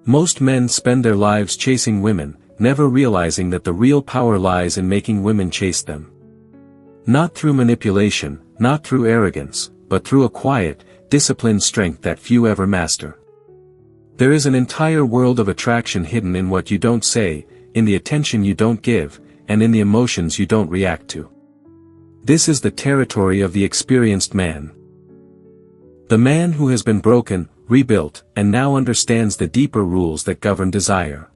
Most men spend their lives chasing women, never realizing that the real power lies in making women chase them. Not through manipulation, not through arrogance, but through a quiet, disciplined strength that few ever master. There is an entire world of attraction hidden in what you don't say, in the attention you don't give, and in the emotions you don't react to. This is the territory of the experienced man. The man who has been broken, rebuilt, and now understands the deeper rules that govern desire.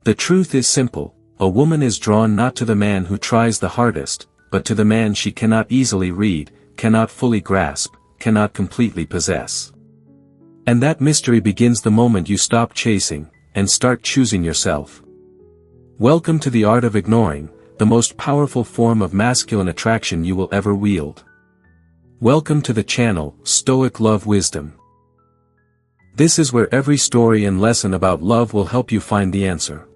The truth is simple: a woman is drawn not to the man who tries the hardest, but to the man she cannot easily read, cannot fully grasp, cannot completely possess. And that mystery begins the moment you stop chasing, and start choosing yourself. Welcome to the art of ignoring, the most powerful form of masculine attraction you will ever wield. Welcome to the channel, Stoic Love Wisdom. This is where every story and lesson about love will help you find the answer.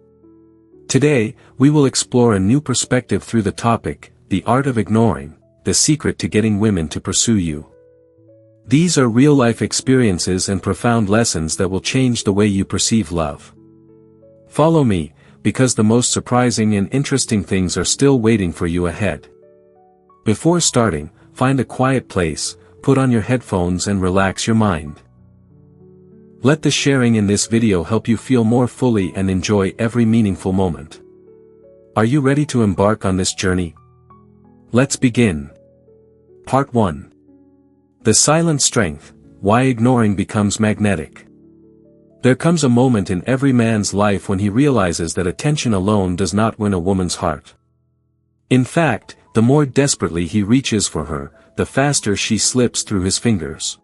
Today, we will explore a new perspective through the topic, the art of ignoring, the secret to getting women to pursue you. These are real-life experiences and profound lessons that will change the way you perceive love. Follow me, because the most surprising and interesting things are still waiting for you ahead. Before starting, find a quiet place, put on your headphones and relax your mind. Let the sharing in this video help you feel more fully and enjoy every meaningful moment. Are you ready to embark on this journey? Let's begin. Part 1. The Silent Strength, Why Ignoring Becomes Magnetic. There comes a moment in every man's life when he realizes that attention alone does not win a woman's heart. In fact, the more desperately he reaches for her, the faster she slips through his fingers.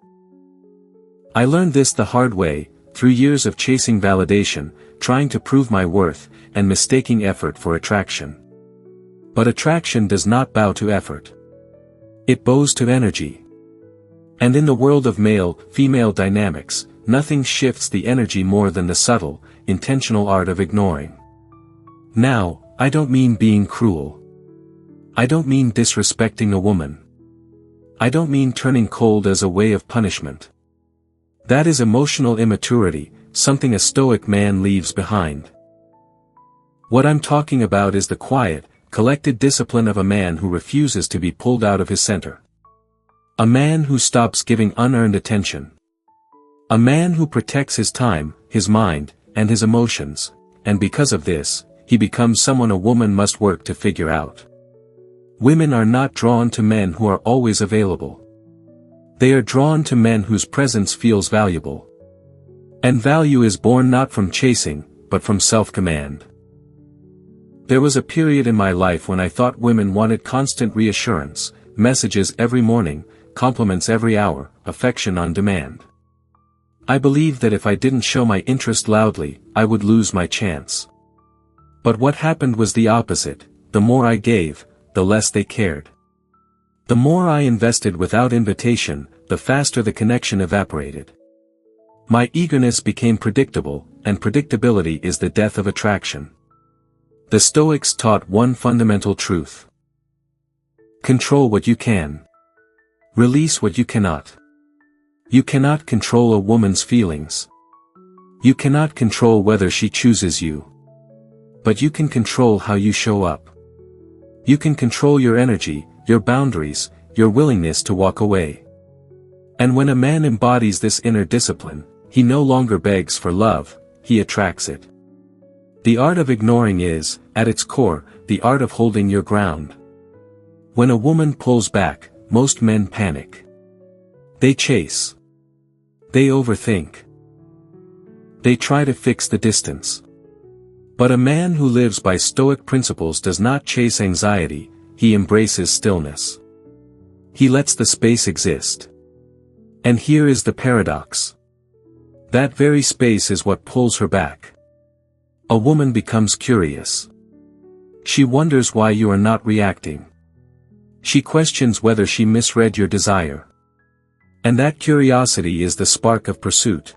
I learned this the hard way, through years of chasing validation, trying to prove my worth, and mistaking effort for attraction. But attraction does not bow to effort. It bows to energy. And in the world of male-female dynamics, nothing shifts the energy more than the subtle, intentional art of ignoring. Now, I don't mean being cruel. I don't mean disrespecting a woman. I don't mean turning cold as a way of punishment. That is emotional immaturity, something a Stoic man leaves behind. What I'm talking about is the quiet, collected discipline of a man who refuses to be pulled out of his center. A man who stops giving unearned attention. A man who protects his time, his mind, and his emotions, and because of this, he becomes someone a woman must work to figure out. Women are not drawn to men who are always available. They are drawn to men whose presence feels valuable. And value is born not from chasing, but from self-command. There was a period in my life when I thought women wanted constant reassurance, messages every morning, compliments every hour, affection on demand. I believed that if I didn't show my interest loudly, I would lose my chance. But what happened was the opposite: the more I gave, the less they cared. The more I invested without invitation, the faster the connection evaporated. My eagerness became predictable, and predictability is the death of attraction. The Stoics taught one fundamental truth. Control what you can. Release what you cannot. You cannot control a woman's feelings. You cannot control whether she chooses you. But you can control how you show up. You can control your energy, your boundaries, your willingness to walk away. And when a man embodies this inner discipline, he no longer begs for love, he attracts it. The art of ignoring is, at its core, the art of holding your ground. When a woman pulls back, most men panic. They chase. They overthink. They try to fix the distance. But a man who lives by Stoic principles does not chase anxiety, he embraces stillness. He lets the space exist. And here is the paradox. That very space is what pulls her back. A woman becomes curious. She wonders why you are not reacting. She questions whether she misread your desire. And that curiosity is the spark of pursuit.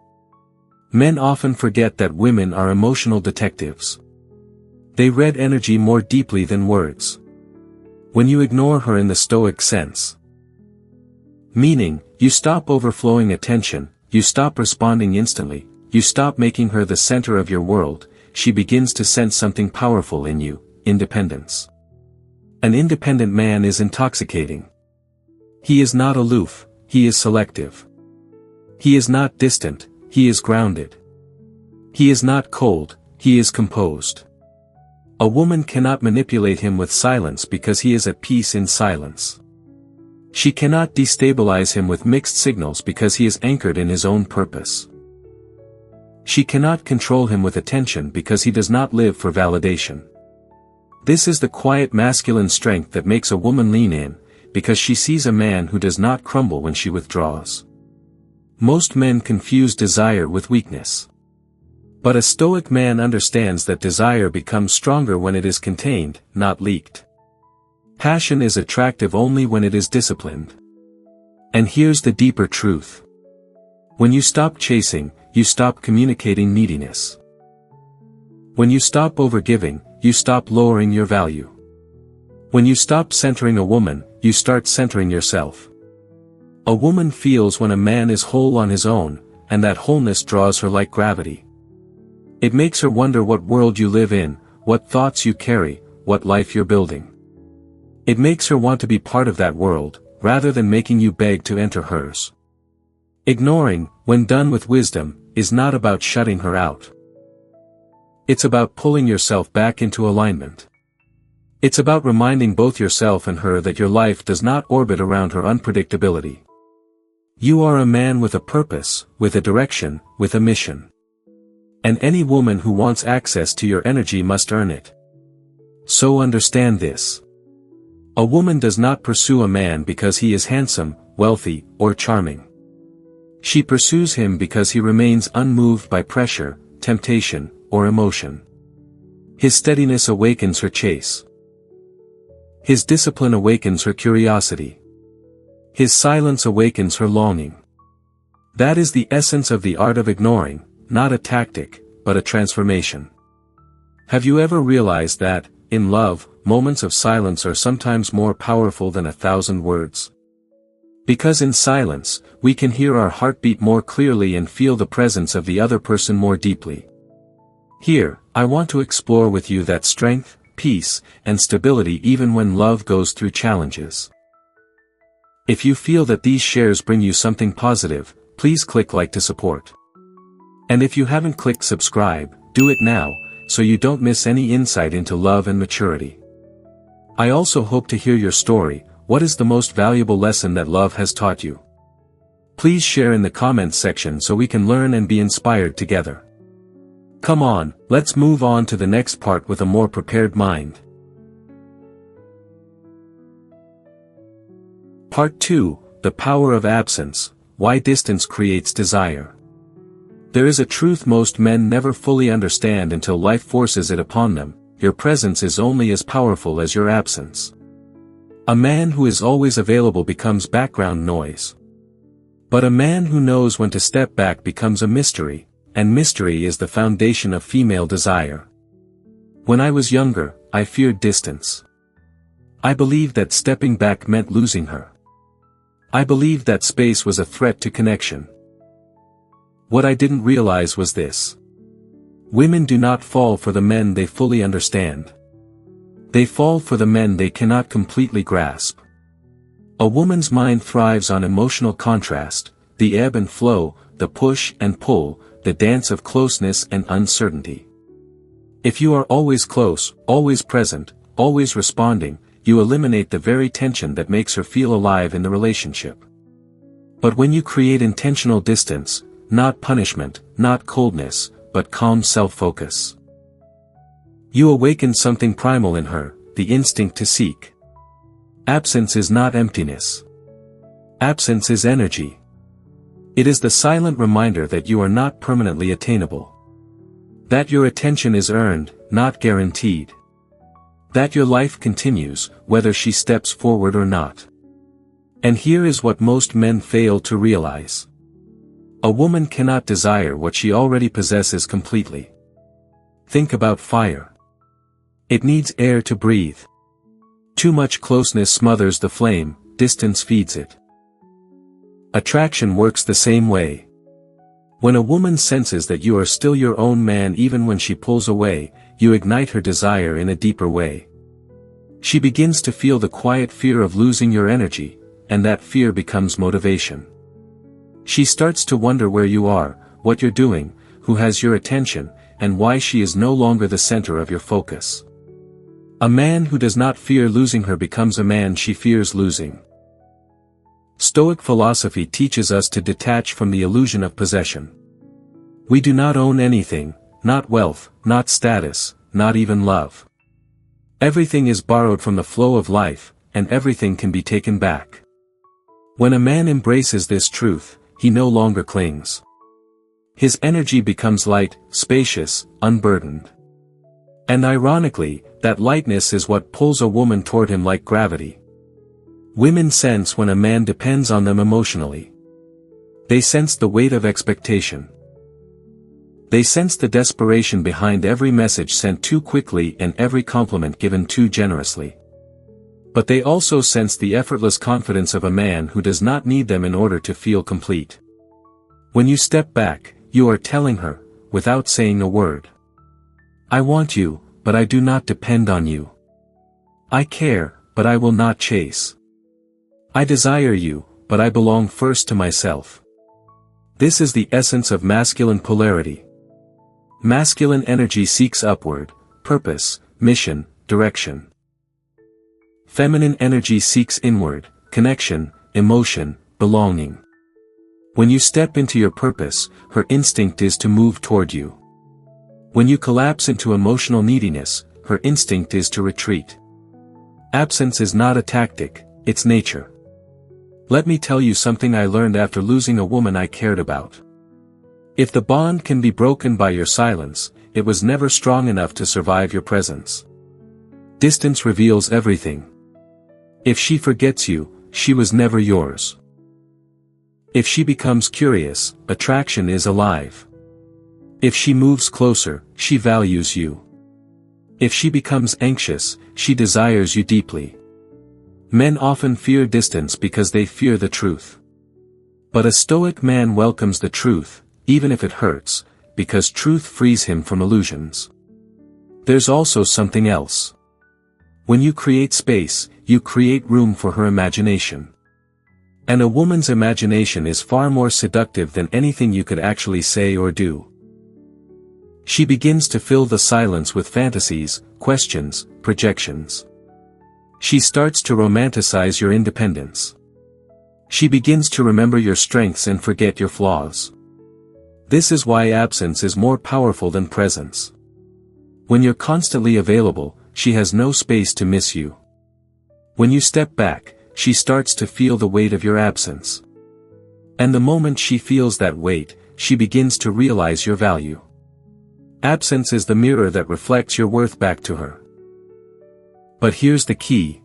Men often forget that women are emotional detectives. They read energy more deeply than words. When you ignore her in the Stoic sense, meaning, you stop overflowing attention, you stop responding instantly, you stop making her the center of your world, she begins to sense something powerful in you, independence. An independent man is intoxicating. He is not aloof, he is selective. He is not distant, he is grounded. He is not cold, he is composed. A woman cannot manipulate him with silence because he is at peace in silence. She cannot destabilize him with mixed signals because he is anchored in his own purpose. She cannot control him with attention because he does not live for validation. This is the quiet masculine strength that makes a woman lean in, because she sees a man who does not crumble when she withdraws. Most men confuse desire with weakness. But a Stoic man understands that desire becomes stronger when it is contained, not leaked. Passion is attractive only when it is disciplined. And here's the deeper truth. When you stop chasing, you stop communicating neediness. When you stop overgiving, you stop lowering your value. When you stop centering a woman, you start centering yourself. A woman feels when a man is whole on his own, and that wholeness draws her like gravity. It makes her wonder what world you live in, what thoughts you carry, what life you're building. It makes her want to be part of that world, rather than making you beg to enter hers. Ignoring, when done with wisdom, is not about shutting her out. It's about pulling yourself back into alignment. It's about reminding both yourself and her that your life does not orbit around her unpredictability. You are a man with a purpose, with a direction, with a mission. And any woman who wants access to your energy must earn it. So understand this. A woman does not pursue a man because he is handsome, wealthy, or charming. She pursues him because he remains unmoved by pressure, temptation, or emotion. His steadiness awakens her chase. His discipline awakens her curiosity. His silence awakens her longing. That is the essence of the art of ignoring, not a tactic, but a transformation. Have you ever realized that, in love, moments of silence are sometimes more powerful than 1,000 words? Because in silence, we can hear our heartbeat more clearly and feel the presence of the other person more deeply. Here, I want to explore with you that strength, peace, and stability even when love goes through challenges. If you feel that these shares bring you something positive, please click like to support. And if you haven't clicked subscribe, do it now, so you don't miss any insight into love and maturity. I also hope to hear your story. What is the most valuable lesson that love has taught you? Please share in the comments section so we can learn and be inspired together. Come on, let's move on to the next part with a more prepared mind. Part 2, The Power of Absence, Why Distance Creates Desire. There is a truth most men never fully understand until life forces it upon them: your presence is only as powerful as your absence. A man who is always available becomes background noise. But a man who knows when to step back becomes a mystery, and mystery is the foundation of female desire. When I was younger, I feared distance. I believed that stepping back meant losing her. I believed that space was a threat to connection. What I didn't realize was this: women do not fall for the men they fully understand. They fall for the men they cannot completely grasp. A woman's mind thrives on emotional contrast, the ebb and flow, the push and pull, the dance of closeness and uncertainty. If you are always close, always present, always responding, you eliminate the very tension that makes her feel alive in the relationship. But when you create intentional distance, not punishment, not coldness, but calm self-focus, you awaken something primal in her, the instinct to seek. Absence is not emptiness. Absence is energy. It is the silent reminder that you are not permanently attainable. That your attention is earned, not guaranteed. That your life continues, whether she steps forward or not. And here is what most men fail to realize. A woman cannot desire what she already possesses completely. Think about fire. It needs air to breathe. Too much closeness smothers the flame, distance feeds it. Attraction works the same way. When a woman senses that you are still your own man even when she pulls away, you ignite her desire in a deeper way. She begins to feel the quiet fear of losing your energy, and that fear becomes motivation. She starts to wonder where you are, what you're doing, who has your attention, and why she is no longer the center of your focus. A man who does not fear losing her becomes a man she fears losing. Stoic philosophy teaches us to detach from the illusion of possession. We do not own anything, not wealth, not status, not even love. Everything is borrowed from the flow of life, and everything can be taken back. When a man embraces this truth, he no longer clings. His energy becomes light, spacious, unburdened. And ironically, that lightness is what pulls a woman toward him like gravity. Women sense when a man depends on them emotionally. They sense the weight of expectation. They sense the desperation behind every message sent too quickly and every compliment given too generously. But they also sense the effortless confidence of a man who does not need them in order to feel complete. When you step back, you are telling her, without saying a word, I want you, but I do not depend on you. I care, but I will not chase. I desire you, but I belong first to myself. This is the essence of masculine polarity. Masculine energy seeks upward, purpose, mission, direction. Feminine energy seeks inward, connection, emotion, belonging. When you step into your purpose, her instinct is to move toward you. When you collapse into emotional neediness, her instinct is to retreat. Absence is not a tactic, it's nature. Let me tell you something I learned after losing a woman I cared about. If the bond can be broken by your silence, it was never strong enough to survive your presence. Distance reveals everything. If she forgets you, she was never yours. If she becomes curious, attraction is alive. If she moves closer, she values you. If she becomes anxious, she desires you deeply. Men often fear distance because they fear the truth. But a Stoic man welcomes the truth, even if it hurts, because truth frees him from illusions. There's also something else. When you create space, you create room for her imagination. And a woman's imagination is far more seductive than anything you could actually say or do. She begins to fill the silence with fantasies, questions, projections. She starts to romanticize your independence. She begins to remember your strengths and forget your flaws. This is why absence is more powerful than presence. When you're constantly available, she has no space to miss you. When you step back, she starts to feel the weight of your absence. And the moment she feels that weight, she begins to realize your value. Absence is the mirror that reflects your worth back to her. But here's the key.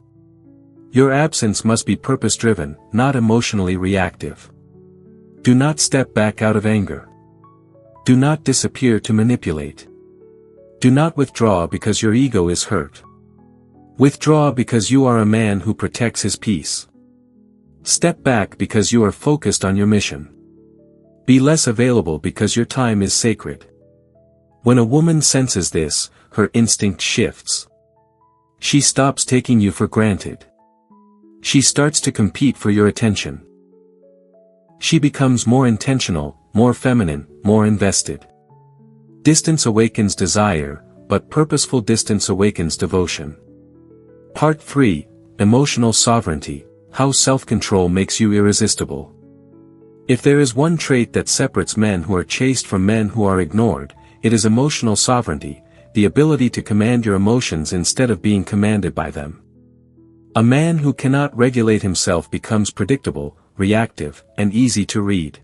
Your absence must be purpose-driven, not emotionally reactive. Do not step back out of anger. Do not disappear to manipulate. Do not withdraw because your ego is hurt. Withdraw because you are a man who protects his peace. Step back because you are focused on your mission. Be less available because your time is sacred. When a woman senses this, her instinct shifts. She stops taking you for granted. She starts to compete for your attention. She becomes more intentional, more feminine, more invested. Distance awakens desire, but purposeful distance awakens devotion. Part 3, Emotional Sovereignty, How Self-Control Makes You Irresistible. If there is one trait that separates men who are chased from men who are ignored, it is emotional sovereignty, the ability to command your emotions instead of being commanded by them. A man who cannot regulate himself becomes predictable, reactive, and easy to read.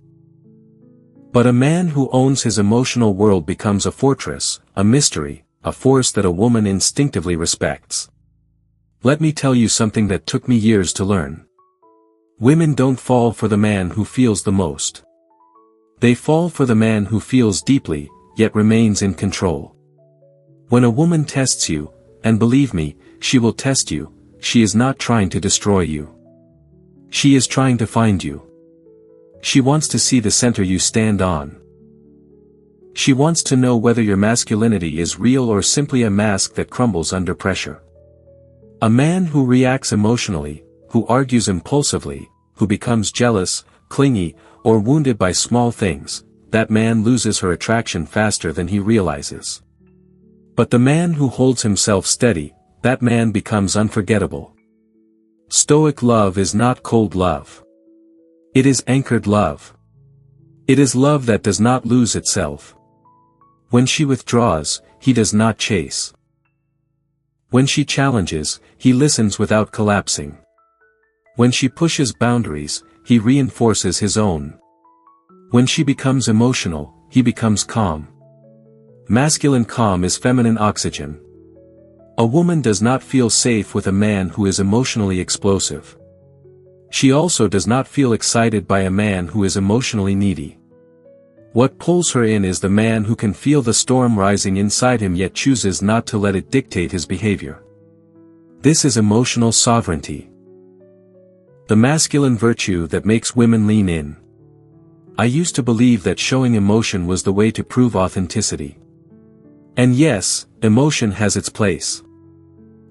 But a man who owns his emotional world becomes a fortress, a mystery, a force that a woman instinctively respects. Let me tell you something that took me years to learn. Women don't fall for the man who feels the most. They fall for the man who feels deeply, yet remains in control. When a woman tests you, and believe me, she will test you, she is not trying to destroy you. She is trying to find you. She wants to see the center you stand on. She wants to know whether your masculinity is real or simply a mask that crumbles under pressure. A man who reacts emotionally, who argues impulsively, who becomes jealous, clingy, or wounded by small things, that man loses her attraction faster than he realizes. But the man who holds himself steady, that man becomes unforgettable. Stoic love is not cold love. It is anchored love. It is love that does not lose itself. When she withdraws, he does not chase. When she challenges, he listens without collapsing. When she pushes boundaries, he reinforces his own. When she becomes emotional, he becomes calm. Masculine calm is feminine oxygen. A woman does not feel safe with a man who is emotionally explosive. She also does not feel excited by a man who is emotionally needy. What pulls her in is the man who can feel the storm rising inside him yet chooses not to let it dictate his behavior. This is emotional sovereignty. The masculine virtue that makes women lean in. I used to believe that showing emotion was the way to prove authenticity. And yes, emotion has its place.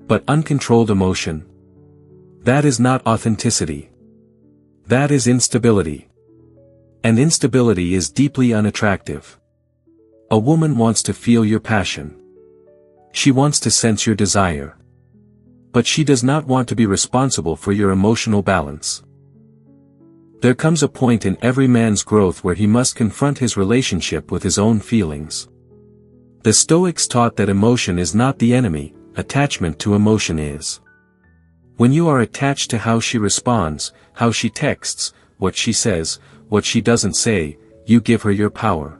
But uncontrolled emotion? That is not authenticity. That is instability. And instability is deeply unattractive. A woman wants to feel your passion. She wants to sense your desire. But she does not want to be responsible for your emotional balance. There comes a point in every man's growth where he must confront his relationship with his own feelings. The Stoics taught that emotion is not the enemy, attachment to emotion is. When you are attached to how she responds, how she texts, what she says, what she doesn't say, you give her your power.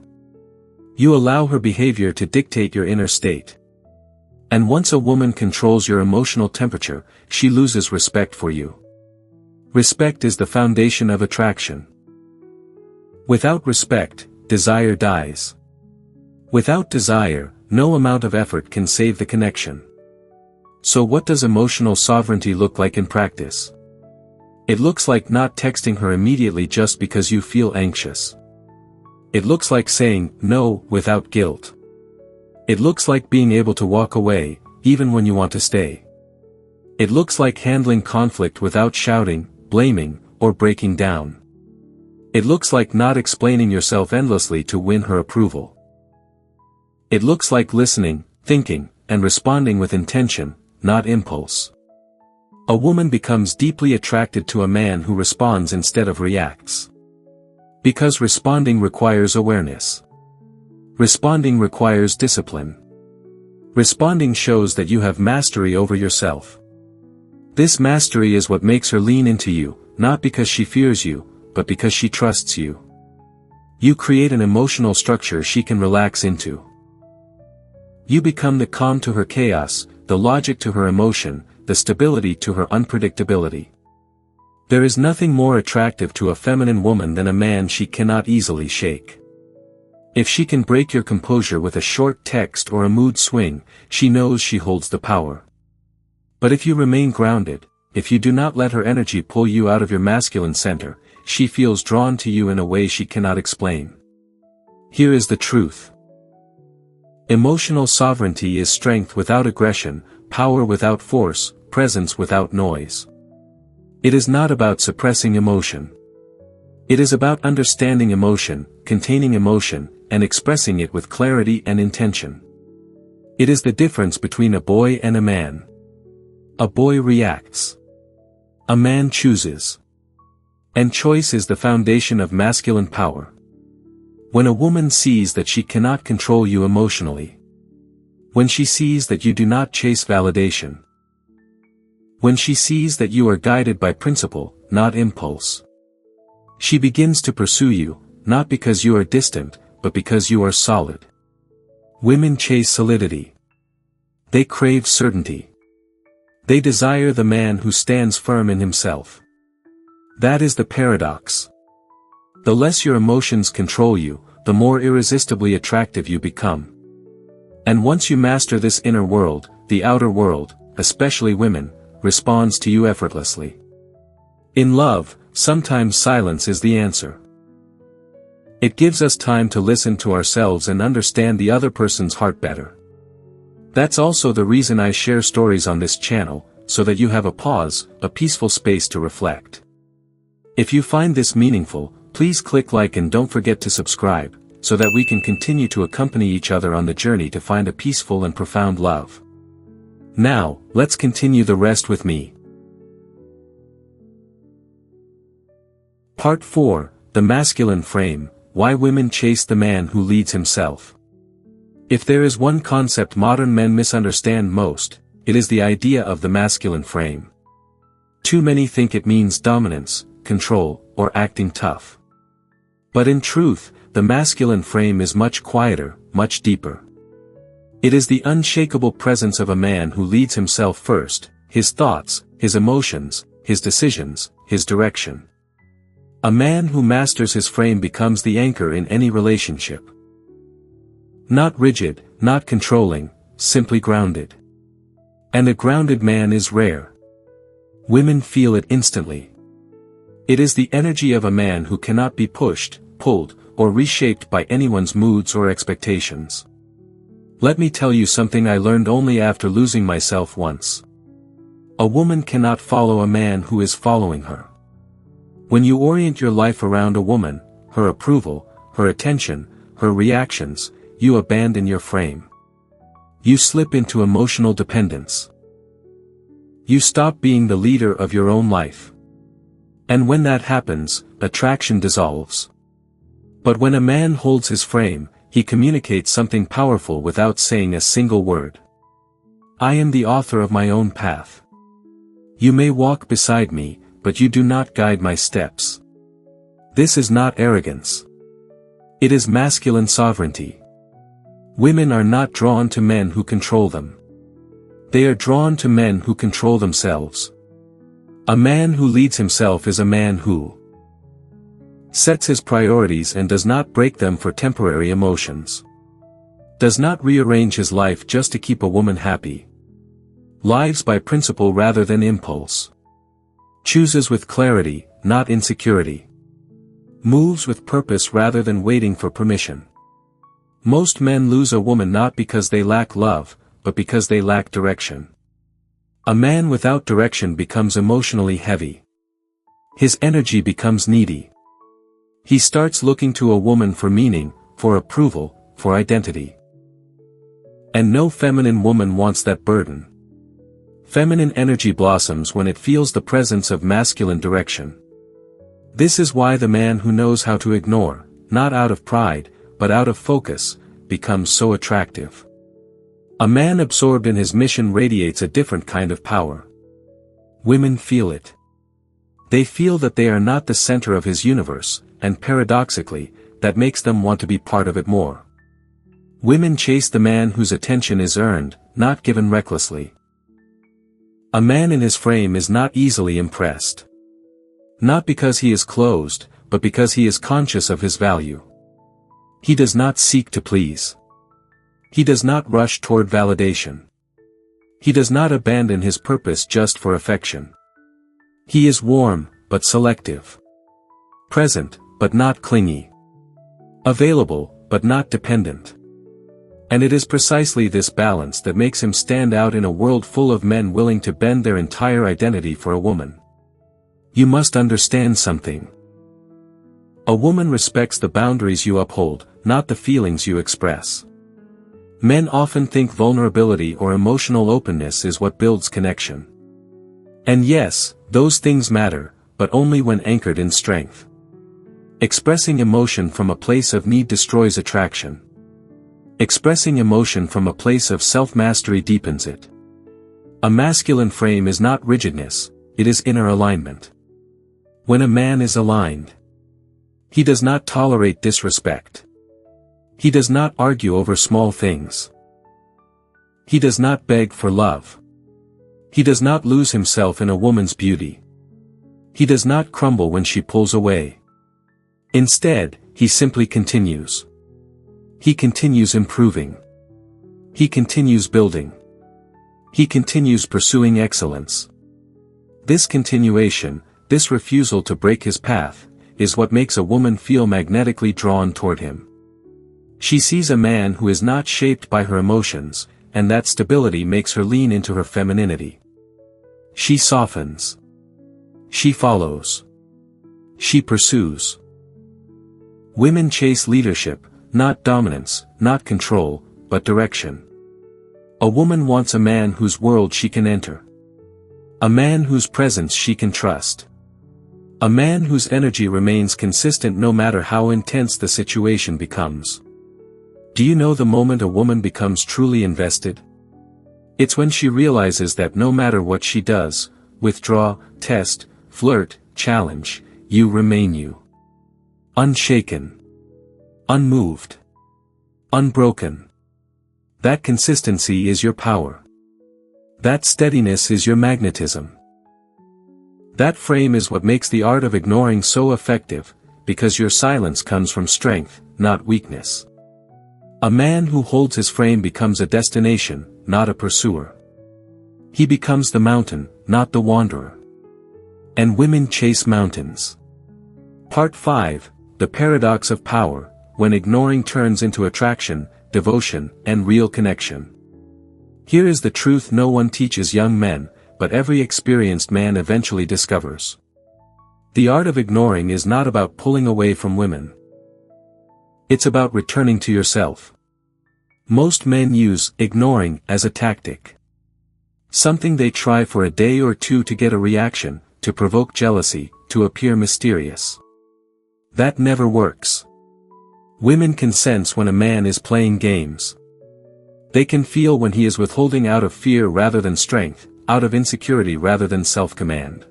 You allow her behavior to dictate your inner state. And once a woman controls your emotional temperature, she loses respect for you. Respect is the foundation of attraction. Without respect, desire dies. Without desire, no amount of effort can save the connection. So what does emotional sovereignty look like in practice? It looks like not texting her immediately just because you feel anxious. It looks like saying no without guilt. It looks like being able to walk away, even when you want to stay. It looks like handling conflict without shouting, blaming, or breaking down. It looks like not explaining yourself endlessly to win her approval. It looks like listening, thinking, and responding with intention, not impulse. A woman becomes deeply attracted to a man who responds instead of reacts. Because responding requires awareness. Responding requires discipline. Responding shows that you have mastery over yourself. This mastery is what makes her lean into you, not because she fears you, but because she trusts you. You create an emotional structure she can relax into. You become the calm to her chaos, the logic to her emotion, the stability to her unpredictability. There is nothing more attractive to a feminine woman than a man she cannot easily shake. If she can break your composure with a short text or a mood swing, she knows she holds the power. But if you remain grounded, if you do not let her energy pull you out of your masculine center, she feels drawn to you in a way she cannot explain. Here is the truth. Emotional sovereignty is strength without aggression, power without force, presence without noise. It is not about suppressing emotion. It is about understanding emotion, containing emotion, and expressing it with clarity and intention. It is the difference between a boy and a man. A boy reacts. A man chooses. And choice is the foundation of masculine power. When a woman sees that she cannot control you emotionally. When she sees that you do not chase validation. When she sees that you are guided by principle, not impulse. She begins to pursue you, not because you are distant, but because you are solid. Women chase solidity. They crave certainty. They desire the man who stands firm in himself. That is the paradox. The less your emotions control you, the more irresistibly attractive you become. And once you master this inner world, the outer world, especially women, responds to you effortlessly. In love, sometimes silence is the answer. It gives us time to listen to ourselves and understand the other person's heart better. That's also the reason I share stories on this channel, so that you have a pause, a peaceful space to reflect. If you find this meaningful, please click like and don't forget to subscribe, so that we can continue to accompany each other on the journey to find a peaceful and profound love. Now, let's continue the rest with me. Part 4, The Masculine Frame, Why Women Chase the Man Who Leads Himself. If there is one concept modern men misunderstand most, it is the idea of the masculine frame. Too many think it means dominance, control, or acting tough. But in truth, the masculine frame is much quieter, much deeper. It is the unshakable presence of a man who leads himself first, his thoughts, his emotions, his decisions, his direction. A man who masters his frame becomes the anchor in any relationship. Not rigid, not controlling, simply grounded. And a grounded man is rare. Women feel it instantly. It is the energy of a man who cannot be pushed, pulled, or reshaped by anyone's moods or expectations. Let me tell you something I learned only after losing myself once. A woman cannot follow a man who is following her. When you orient your life around a woman, her approval, her attention, her reactions, you abandon your frame. You slip into emotional dependence. You stop being the leader of your own life. And when that happens, attraction dissolves. But when a man holds his frame, he communicates something powerful without saying a single word. I am the author of my own path. You may walk beside me, but you do not guide my steps. This is not arrogance. It is masculine sovereignty. Women are not drawn to men who control them. They are drawn to men who control themselves. A man who leads himself is a man who sets his priorities and does not break them for temporary emotions. Does not rearrange his life just to keep a woman happy. Lives by principle rather than impulse. Chooses with clarity, not insecurity. Moves with purpose rather than waiting for permission. Most men lose a woman not because they lack love, but because they lack direction. A man without direction becomes emotionally heavy. His energy becomes needy. He starts looking to a woman for meaning, for approval, for identity. And no feminine woman wants that burden. Feminine energy blossoms when it feels the presence of masculine direction. This is why the man who knows how to ignore, not out of pride, but out of focus, becomes so attractive. A man absorbed in his mission radiates a different kind of power. Women feel it. They feel that they are not the center of his universe, and paradoxically, that makes them want to be part of it more. Women chase the man whose attention is earned, not given recklessly. A man in his frame is not easily impressed. Not because he is closed, but because he is conscious of his value. He does not seek to please. He does not rush toward validation. He does not abandon his purpose just for affection. He is warm, but selective. Present, but not clingy. Available, but not dependent. And it is precisely this balance that makes him stand out in a world full of men willing to bend their entire identity for a woman. You must understand something. A woman respects the boundaries you uphold, not the feelings you express. Men often think vulnerability or emotional openness is what builds connection. And yes, those things matter, but only when anchored in strength. Expressing emotion from a place of need destroys attraction. Expressing emotion from a place of self-mastery deepens it. A masculine frame is not rigidness, it is inner alignment. When a man is aligned, he does not tolerate disrespect. He does not argue over small things. He does not beg for love. He does not lose himself in a woman's beauty. He does not crumble when she pulls away. Instead, he simply continues. He continues improving. He continues building. He continues pursuing excellence. This continuation, this refusal to break his path, is what makes a woman feel magnetically drawn toward him. She sees a man who is not shaped by her emotions, and that stability makes her lean into her femininity. She softens. She follows. She pursues. Women chase leadership, not dominance, not control, but direction. A woman wants a man whose world she can enter. A man whose presence she can trust. A man whose energy remains consistent no matter how intense the situation becomes. Do you know the moment a woman becomes truly invested? It's when she realizes that no matter what she does, withdraw, test, flirt, challenge, you remain you. Unshaken. Unmoved. Unbroken. That consistency is your power. That steadiness is your magnetism. That frame is what makes the art of ignoring so effective, because your silence comes from strength, not weakness. A man who holds his frame becomes a destination, not a pursuer. He becomes the mountain, not the wanderer. And women chase mountains. Part 5, The Paradox of Power, when ignoring turns into attraction, devotion, and real connection. Here is the truth no one teaches young men, but every experienced man eventually discovers. The art of ignoring is not about pulling away from women. It's about returning to yourself. Most men use ignoring as a tactic. Something they try for a day or two to get a reaction, to provoke jealousy, to appear mysterious. That never works. Women can sense when a man is playing games. They can feel when he is withholding out of fear rather than strength, out of insecurity rather than self-command.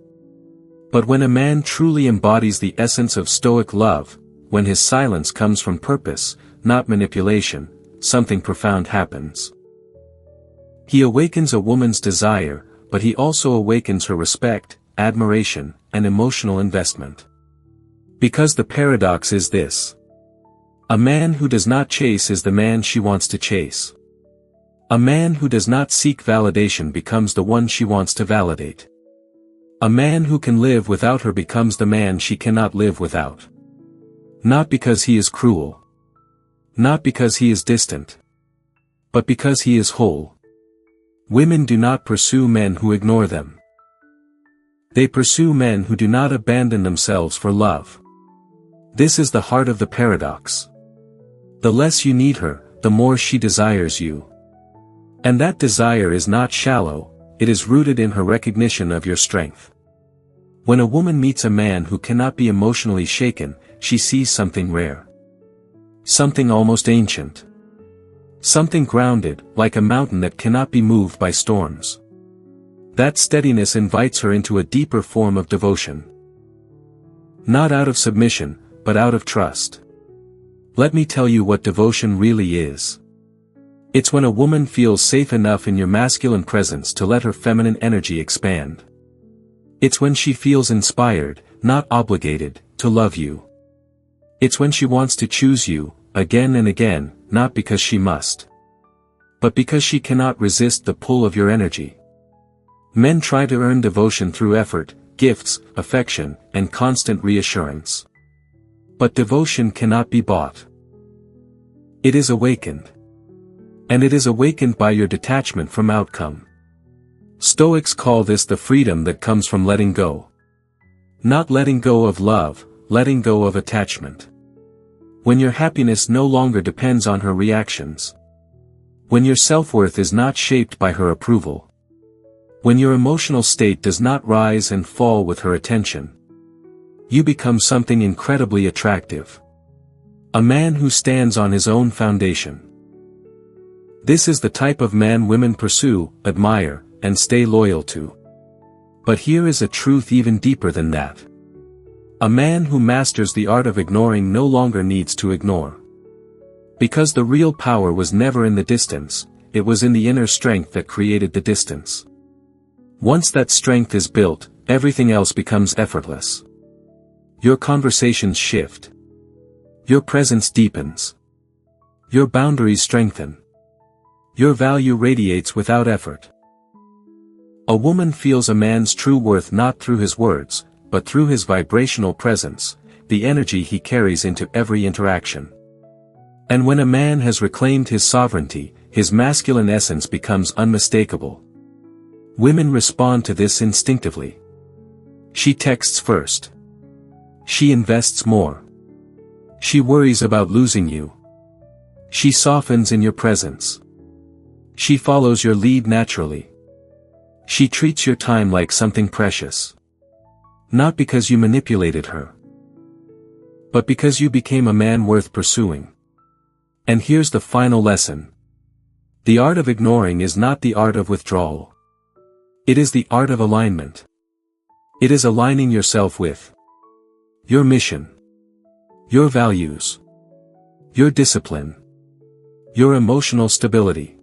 But when a man truly embodies the essence of Stoic love, when his silence comes from purpose, not manipulation, something profound happens. He awakens a woman's desire, but he also awakens her respect, admiration, and emotional investment. Because the paradox is this. A man who does not chase is the man she wants to chase. A man who does not seek validation becomes the one she wants to validate. A man who can live without her becomes the man she cannot live without. Not because he is cruel. Not because he is distant. But because he is whole. Women do not pursue men who ignore them. They pursue men who do not abandon themselves for love. This is the heart of the paradox. The less you need her, the more she desires you. And that desire is not shallow, it is rooted in her recognition of your strength. When a woman meets a man who cannot be emotionally shaken, she sees something rare. Something almost ancient. Something grounded, like a mountain that cannot be moved by storms. That steadiness invites her into a deeper form of devotion. Not out of submission, but out of trust. Let me tell you what devotion really is. It's when a woman feels safe enough in your masculine presence to let her feminine energy expand. It's when she feels inspired, not obligated, to love you. It's when she wants to choose you, again and again, not because she must. But because she cannot resist the pull of your energy. Men try to earn devotion through effort, gifts, affection, and constant reassurance. But devotion cannot be bought. It is awakened. And it is awakened by your detachment from outcome. Stoics call this the freedom that comes from letting go. Not letting go of love, letting go of attachment. When your happiness no longer depends on her reactions. When your self-worth is not shaped by her approval. When your emotional state does not rise and fall with her attention. You become something incredibly attractive. A man who stands on his own foundation. This is the type of man women pursue, admire, and stay loyal to. But here is a truth even deeper than that. A man who masters the art of ignoring no longer needs to ignore. Because the real power was never in the distance, it was in the inner strength that created the distance. Once that strength is built, everything else becomes effortless. Your conversations shift. Your presence deepens. Your boundaries strengthen. Your value radiates without effort. A woman feels a man's true worth not through his words, but through his vibrational presence, the energy he carries into every interaction. And when a man has reclaimed his sovereignty, his masculine essence becomes unmistakable. Women respond to this instinctively. She texts first. She invests more. She worries about losing you. She softens in your presence. She follows your lead naturally. She treats your time like something precious. Not because you manipulated her, but because you became a man worth pursuing. And here's the final lesson. The art of ignoring is not the art of withdrawal. It is the art of alignment. It is aligning yourself with your mission, your values, your discipline, your emotional stability,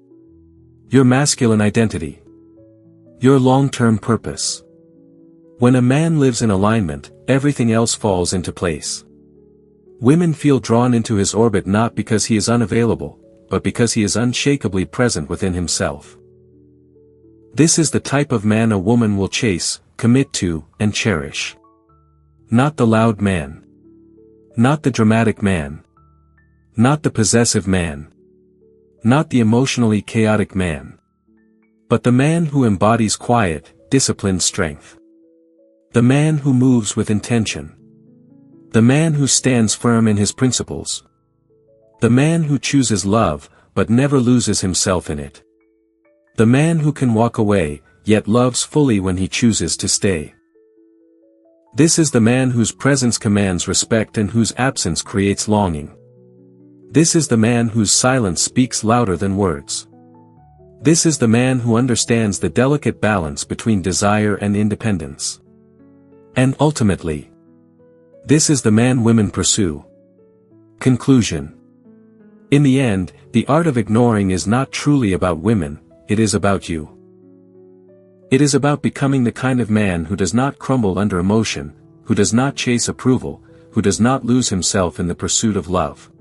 your masculine identity, your long-term purpose. When a man lives in alignment, everything else falls into place. Women feel drawn into his orbit not because he is unavailable, but because he is unshakably present within himself. This is the type of man a woman will chase, commit to, and cherish. Not the loud man. Not the dramatic man. Not the possessive man. Not the emotionally chaotic man. But the man who embodies quiet, disciplined strength. The man who moves with intention. The man who stands firm in his principles. The man who chooses love, but never loses himself in it. The man who can walk away, yet loves fully when he chooses to stay. This is the man whose presence commands respect and whose absence creates longing. This is the man whose silence speaks louder than words. This is the man who understands the delicate balance between desire and independence. And ultimately, this is the man women pursue. Conclusion. In the end, the art of ignoring is not truly about women, it is about you. It is about becoming the kind of man who does not crumble under emotion, who does not chase approval, who does not lose himself in the pursuit of love.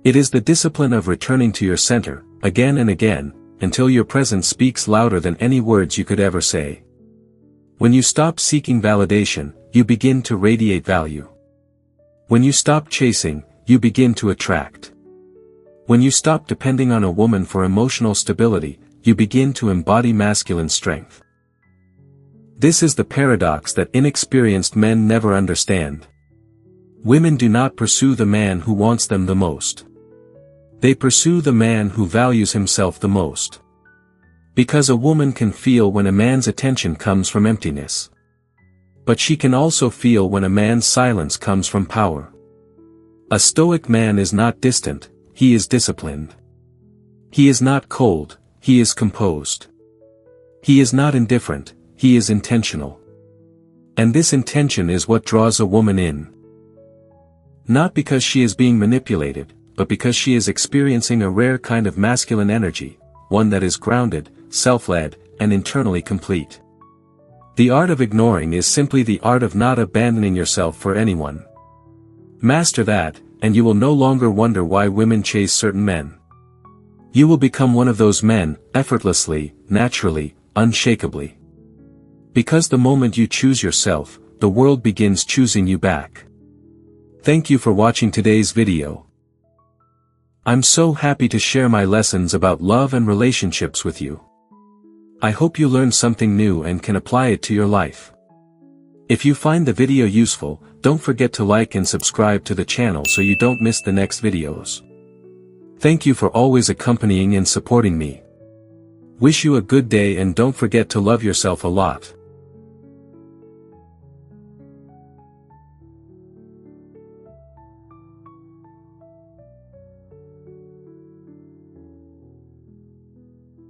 It is the discipline of returning to your center, again and again, until your presence speaks louder than any words you could ever say. When you stop seeking validation, you begin to radiate value. When you stop chasing, you begin to attract. When you stop depending on a woman for emotional stability, you begin to embody masculine strength. This is the paradox that inexperienced men never understand. Women do not pursue the man who wants them the most. They pursue the man who values himself the most. Because a woman can feel when a man's attention comes from emptiness. But she can also feel when a man's silence comes from power. A Stoic man is not distant, he is disciplined. He is not cold, he is composed. He is not indifferent, he is intentional. And this intention is what draws a woman in. Not because she is being manipulated, but because she is experiencing a rare kind of masculine energy, one that is grounded, self-led, and internally complete. The art of ignoring is simply the art of not abandoning yourself for anyone. Master that, and you will no longer wonder why women chase certain men. You will become one of those men, effortlessly, naturally, unshakably. Because the moment you choose yourself, the world begins choosing you back. Thank you for watching today's video. I'm so happy to share my lessons about love and relationships with you. I hope you learned something new and can apply it to your life. If you find the video useful, don't forget to like and subscribe to the channel so you don't miss the next videos. Thank you for always accompanying and supporting me. Wish you a good day and don't forget to love yourself a lot.